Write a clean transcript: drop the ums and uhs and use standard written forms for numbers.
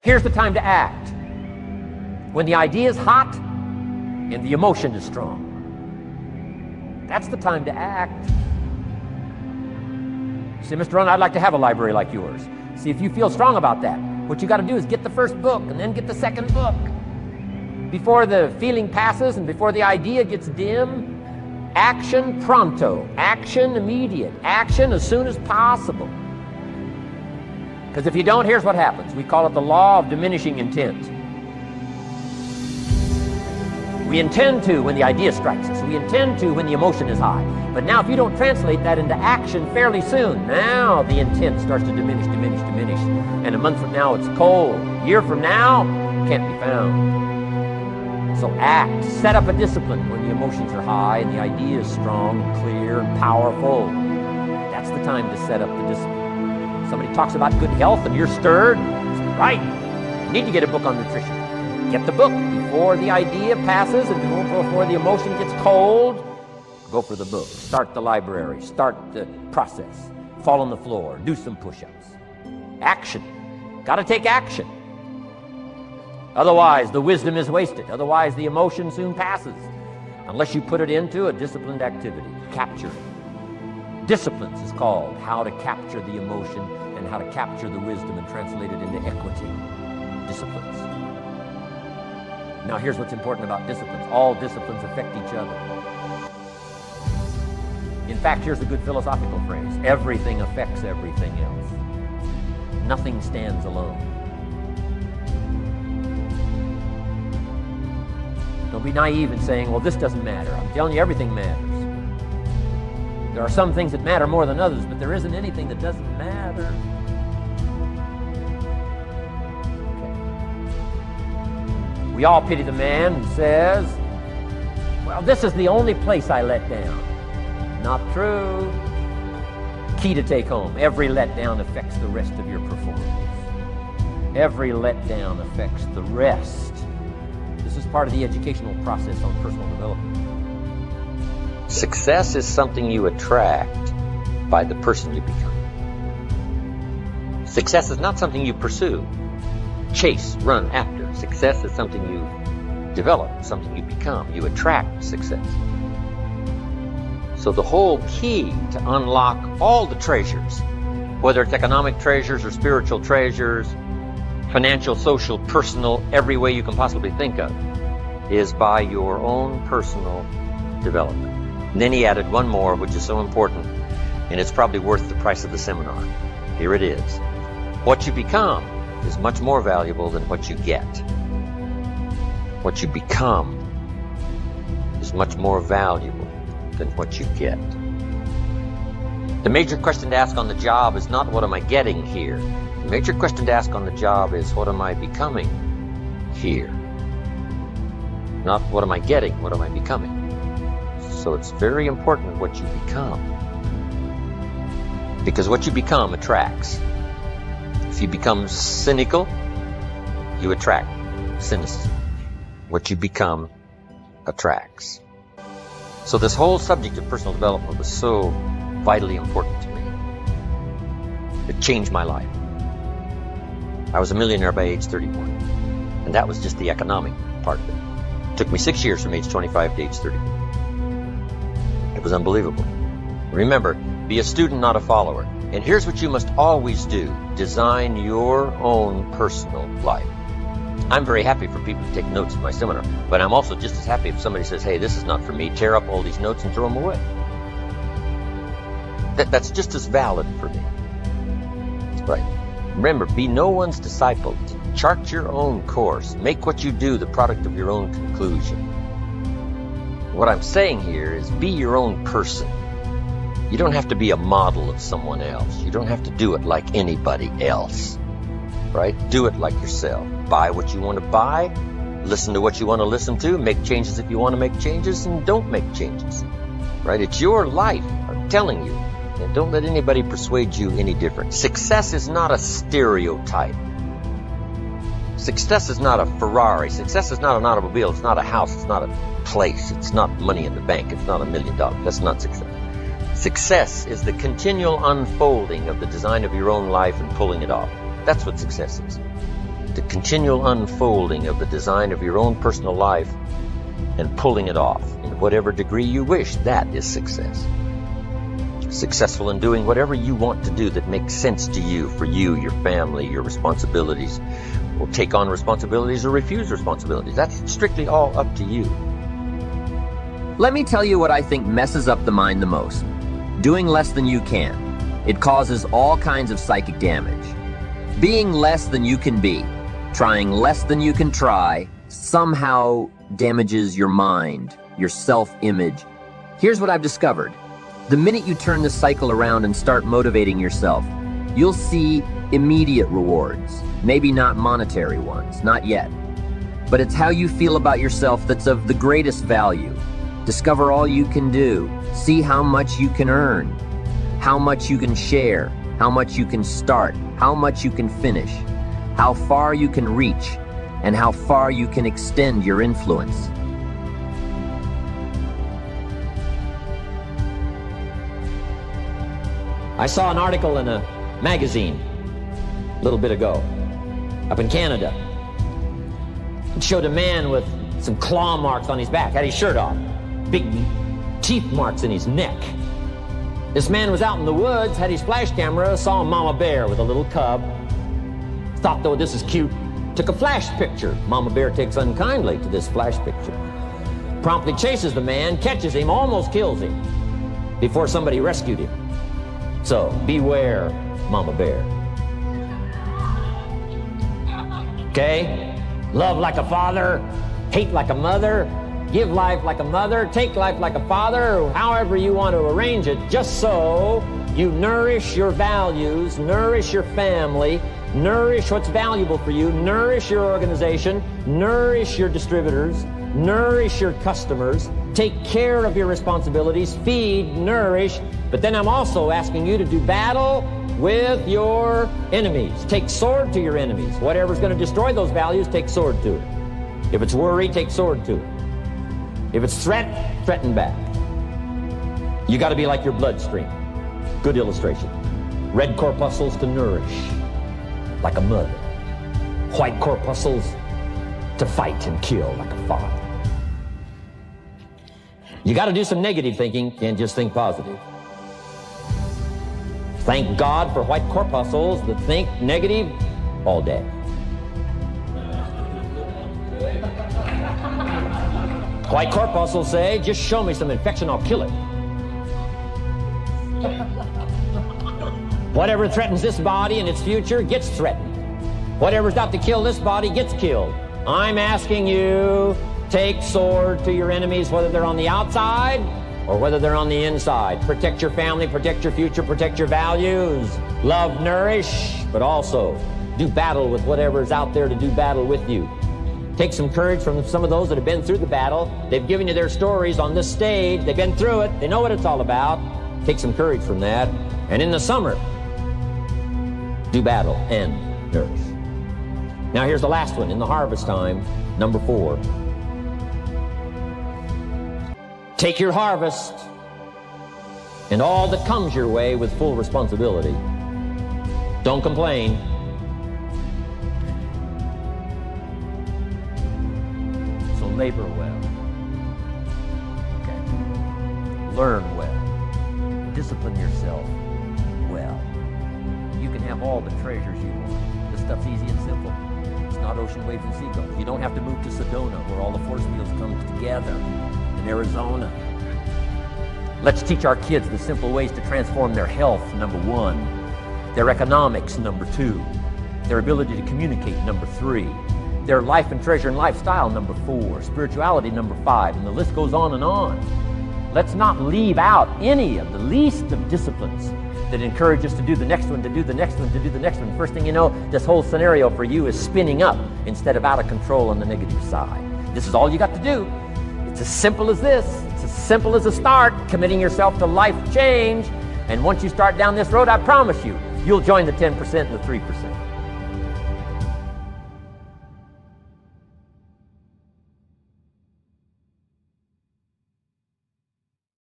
Here's the time to act. When the idea is hot and the emotion is strong. That's the time to act. You say, Mr. Arnold, I'd like to have a library like yours. See, if you feel strong about that, what you got to do is get the first book and then get the second book. Before the feeling passes and before the idea gets dim, action pronto, action immediate, action as soon as possible. Because if you don't, here's what happens. We call it the law of diminishing intent. We intend to when the idea strikes us. We intend to when the emotion is high. But now if you don't translate that into action fairly soon, now the intent starts to diminish. And a month from now it's cold. A year from now, can't be found. So act. Set up a discipline when the emotions are high and the idea is strong and clear and powerful. That's the time to set up the discipline. Somebody talks about good health and you're stirred. Say, right, you need to get a book on nutrition. Get the book before the idea passes and before the emotion gets cold. Go for the book. Start the library. Start the process. Fall on the floor. Do some push-ups. Action. Got to take action. Otherwise, the wisdom is wasted. Otherwise, the emotion soon passes. Unless you put it into a disciplined activity. Capture it. Disciplines is called how to capture the emotion and how to capture the wisdom and translate it into equity. Disciplines. Now here's what's important about disciplines. All disciplines affect each other. In fact, here's a good philosophical phrase. Everything affects everything else. Nothing stands alone. Don't be naive in saying, well, this doesn't matter. I'm telling you, everything matters. There are some things that matter more than others, but there isn't anything that doesn't matter. We all pity the man who says, well, this is the only place I let down. Not true. Key to take home. Every letdown affects the rest of your performance. Every letdown affects the rest. This is part of the educational process on personal development. Success is something you attract by the person you become. Success is not something you pursue, chase, run after. Success is something you develop, something you become. You attract success. So the whole key to unlock all the treasures, whether it's economic treasures or spiritual treasures, financial, social, personal, every way you can possibly think of, is by your own personal development. And then he added one more, which is so important, and it's probably worth the price of the seminar. Here it is. What you become is much more valuable than what you get. What you become is much more valuable than what you get. The major question to ask on the job is not what am I getting here. The major question to ask on the job is what am I becoming here. Not what am I getting, what am I becoming. So it's very important what you become. Because what you become attracts. If you become cynical, you attract cynicism. What you become attracts. So this whole subject of personal development was so vitally important to me. It changed my life. I was a millionaire by age 31. And that was just the economic part of it. It took me 6 years from age 25 to age 30. It was unbelievable. Remember, be a student, not a follower. And here's what you must always do. Design your own personal life. I'm very happy for people to take notes of my seminar, but I'm also just as happy if somebody says, hey, this is not for me, tear up all these notes and throw them away. That's just as valid for me. Right. Remember, be no one's disciple. Chart your own course. Make what you do the product of your own conclusion. What I'm saying here is be your own person. You don't have to be a model of someone else. You don't have to do it like anybody else. Right? Do it like yourself. Buy what you want to buy. Listen to what you want to listen to. Make changes if you want to make changes, and don't make changes. Right? It's your life. I'm telling you. And don't let anybody persuade you any different. Success is not a stereotype. Success is not a Ferrari. Success is not an automobile. It's not a house. It's not a place. It's not money in the bank. It's not $1 million. That's not success. Success is the continual unfolding of the design of your own life and pulling it off. That's what success is. the continual unfolding of the design of your own personal life and pulling it off in whatever degree you wish. That is success. Successful in doing whatever you want to do that makes sense to you, for you, your family, your responsibilities, or take on responsibilities or refuse responsibilities. That's strictly all up to you. Let me tell you what I think messes up the mind the most. Doing less than you can. It causes all kinds of psychic damage. Being less than you can be, trying less than you can try, somehow damages your mind, your self-image. Here's what I've discovered. The minute you turn this cycle around and start motivating yourself, you'll see immediate rewards. Maybe not monetary ones, not yet. But it's how you feel about yourself that's of the greatest value. Discover all you can do. See how much you can earn, how much you can share, how much you can start, how much you can finish, how far you can reach, and how far you can extend your influence. I saw an article in a magazine a little bit ago, up in Canada. It showed a man with some claw marks on his back, had his shirt off, big teeth marks in his neck. This man was out in the woods, had his flash camera, saw a mama bear with a little cub, thought, though, this is cute, took a flash picture. Mama bear takes unkindly to this flash picture. Promptly chases the man, catches him, almost kills him before somebody rescued him. So, beware, Mama Bear. Okay? Love like a father, hate like a mother, give life like a mother, take life like a father, however you want to arrange it, just so you nourish your values, nourish your family, nourish what's valuable for you, nourish your organization, nourish your distributors, nourish your customers, take care of your responsibilities, feed, nourish. But then I'm also asking you to do battle with your enemies. Take sword to your enemies. Whatever's going to destroy those values, take sword to it. If it's worry, take sword to it. If it's threat, threaten back. You got to be like your bloodstream. Good illustration. Red corpuscles to nourish, like a mother. White corpuscles to fight and kill, like a father. You got to do some negative thinking, can't just think positive. Thank God for white corpuscles that think negative all day. White corpuscles say, just show me some infection, I'll kill it. Whatever threatens this body and its future gets threatened. Whatever's out to kill this body gets killed. I'm asking you, take sword to your enemies, whether they're on the outside or whether they're on the inside. Protect your family, protect your future, protect your values. Love, nourish, but also do battle with whatever's out there to do battle with you. Take some courage from some of those that have been through the battle. They've given you their stories on this stage. They've been through it. They know what it's all about. Take some courage from that. And in the summer, do battle and nourish. Now here's the last one in the harvest time, number 4. Take your harvest and all that comes your way with full responsibility. Don't complain. So labor well. Okay. Learn well. Discipline yourself well. You can have all the treasures you want. This stuff's easy and simple. It's not ocean waves and seagulls. You don't have to move to Sedona where all the force fields come together. Arizona. Let's teach our kids the simple ways to transform their health, number 1. Their economics, number 2. Their ability to communicate, number 3. Their life and treasure and lifestyle, number 4. Spirituality, number 5. And the list goes on and on. Let's not leave out any of the least of disciplines that encourage us to do the next one, to do the next one, to do the next one. First thing you know, this whole scenario for you is spinning up instead of out of control on the negative side. This is all you got to do. It's as simple as this. It's as simple as a start, committing yourself to life change. And once you start down this road, I promise you, you'll join the 10% and the 3%.